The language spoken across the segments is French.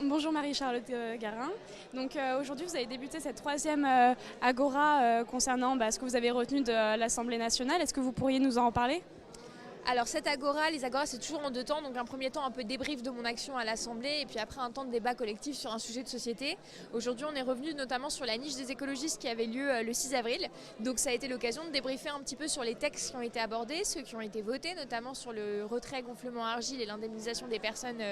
Bonjour Marie-Charlotte Garin. Donc aujourd'hui vous avez débuté cette troisième Agora concernant ce que vous avez retenu de l'Assemblée nationale. Est-ce que vous pourriez nous en parler ? Alors cette Agora, les Agoras c'est toujours en deux temps, donc un premier temps un peu débrief de mon action à l'Assemblée et puis après un temps de débat collectif sur un sujet de société. Aujourd'hui on est revenu notamment sur la niche des écologistes qui avait lieu le 6 avril, donc ça a été l'occasion de débriefer un petit peu sur les textes qui ont été abordés, ceux qui ont été votés, notamment sur le retrait gonflement argile et l'indemnisation des personnes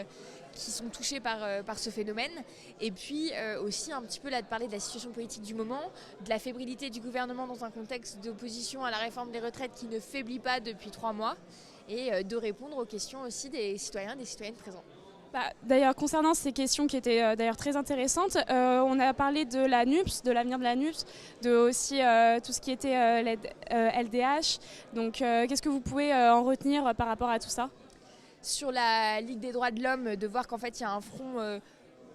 qui sont touchées par ce phénomène, et puis aussi un petit peu là de parler de la situation politique du moment, de la fébrilité du gouvernement dans un contexte d'opposition à la réforme des retraites qui ne faiblit pas depuis 3 mois, et de répondre aux questions aussi des citoyens et des citoyennes présents. D'ailleurs, concernant ces questions qui étaient d'ailleurs très intéressantes, on a parlé de la NUPS, de l'avenir de la NUPS, de aussi tout ce qui était LDH. Donc, qu'est-ce que vous pouvez en retenir par rapport à tout ça ? Sur la Ligue des droits de l'homme, de voir qu'en fait il y a un front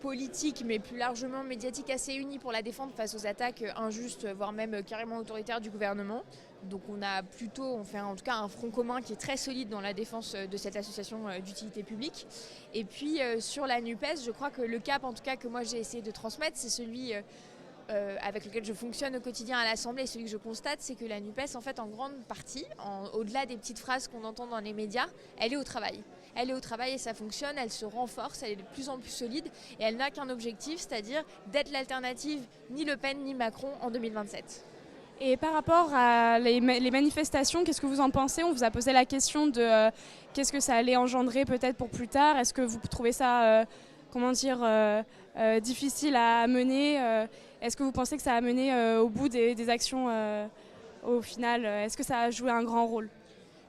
politique mais plus largement médiatique assez uni pour la défendre face aux attaques injustes, voire même carrément autoritaires du gouvernement. Donc on fait en tout cas un front commun qui est très solide dans la défense de cette association d'utilité publique. Et puis sur la NUPES, je crois que le cap en tout cas que moi j'ai essayé de transmettre, c'est celui avec lequel je fonctionne au quotidien à l'Assemblée, et celui que je constate, c'est que la NUPES, en fait, en grande partie, au-delà des petites phrases qu'on entend dans les médias, elle est au travail. Elle est au travail et ça fonctionne, elle se renforce, elle est de plus en plus solide et elle n'a qu'un objectif, c'est-à-dire d'être l'alternative ni Le Pen ni Macron en 2027. Et par rapport à les manifestations, qu'est-ce que vous en pensez ? On vous a posé la question de qu'est-ce que ça allait engendrer peut-être pour plus tard. Est-ce que vous trouvez ça, difficile à mener ? Est-ce que vous pensez que ça a mené au bout des actions au final ? Est-ce que ça a joué un grand rôle ?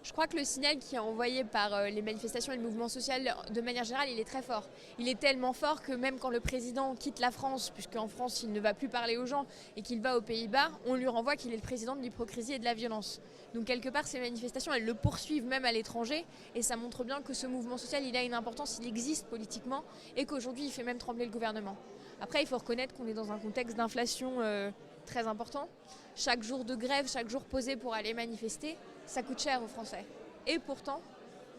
Je crois que le signal qui est envoyé par les manifestations et le mouvement social, de manière générale, il est très fort. Il est tellement fort que même quand le président quitte la France, puisqu'en France il ne va plus parler aux gens et qu'il va aux Pays-Bas, on lui renvoie qu'il est le président de l'hypocrisie et de la violence. Donc quelque part ces manifestations, elles le poursuivent même à l'étranger et ça montre bien que ce mouvement social, il a une importance, il existe politiquement et qu'aujourd'hui il fait même trembler le gouvernement. Après il faut reconnaître qu'on est dans un contexte d'inflation très important. Chaque jour de grève, chaque jour posé pour aller manifester, ça coûte cher aux Français. Et pourtant,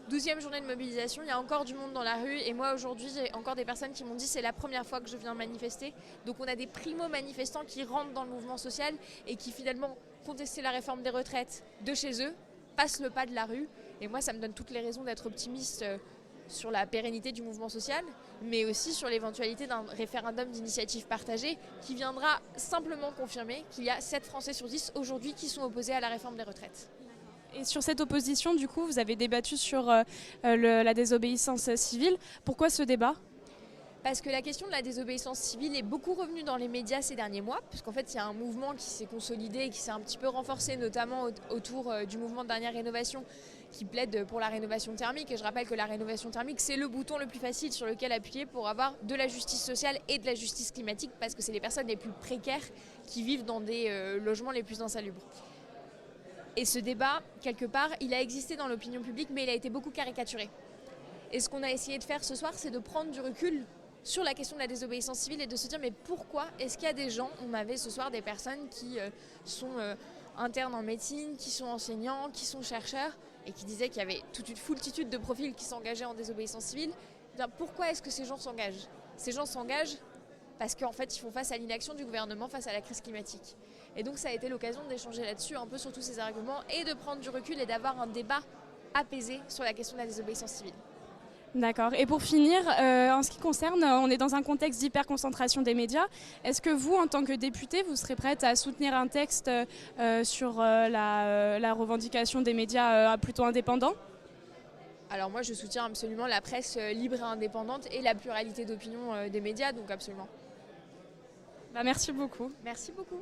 12e journée de mobilisation, il y a encore du monde dans la rue. Et moi, aujourd'hui, j'ai encore des personnes qui m'ont dit c'est la première fois que je viens manifester. Donc on a des primo-manifestants qui rentrent dans le mouvement social et qui finalement contestaient la réforme des retraites de chez eux, passent le pas de la rue. Et moi, ça me donne toutes les raisons d'être optimiste sur la pérennité du mouvement social, mais aussi sur l'éventualité d'un référendum d'initiative partagée qui viendra simplement confirmer qu'il y a 7 Français sur 10 aujourd'hui qui sont opposés à la réforme des retraites. Et sur cette opposition, du coup, vous avez débattu sur la désobéissance civile. Pourquoi ce débat ? Parce que la question de la désobéissance civile est beaucoup revenue dans les médias ces derniers mois, puisqu'en fait il y a un mouvement qui s'est consolidé et qui s'est un petit peu renforcé, notamment autour du mouvement de dernière rénovation, qui plaide pour la rénovation thermique. Et je rappelle que la rénovation thermique, c'est le bouton le plus facile sur lequel appuyer pour avoir de la justice sociale et de la justice climatique, parce que c'est les personnes les plus précaires qui vivent dans des logements les plus insalubres. Et ce débat, quelque part, il a existé dans l'opinion publique, mais il a été beaucoup caricaturé. Et ce qu'on a essayé de faire ce soir, c'est de prendre du recul sur la question de la désobéissance civile et de se dire mais pourquoi est-ce qu'il y a des gens, on avait ce soir des personnes qui sont internes en médecine, qui sont enseignants, qui sont chercheurs et qui disaient qu'il y avait toute une foultitude de profils qui s'engageaient en désobéissance civile. Pourquoi est-ce que ces gens s'engagent ? Ces gens s'engagent parce qu'en fait ils font face à l'inaction du gouvernement face à la crise climatique. Et donc ça a été l'occasion d'échanger là-dessus un peu sur tous ces arguments et de prendre du recul et d'avoir un débat apaisé sur la question de la désobéissance civile. D'accord. Et pour finir, en ce qui concerne, on est dans un contexte d'hyperconcentration des médias. Est-ce que vous, en tant que député, vous serez prête à soutenir un texte sur la revendication des médias plutôt indépendants ? Alors moi, je soutiens absolument la presse libre et indépendante et la pluralité d'opinion des médias, donc absolument. Merci beaucoup. Merci beaucoup.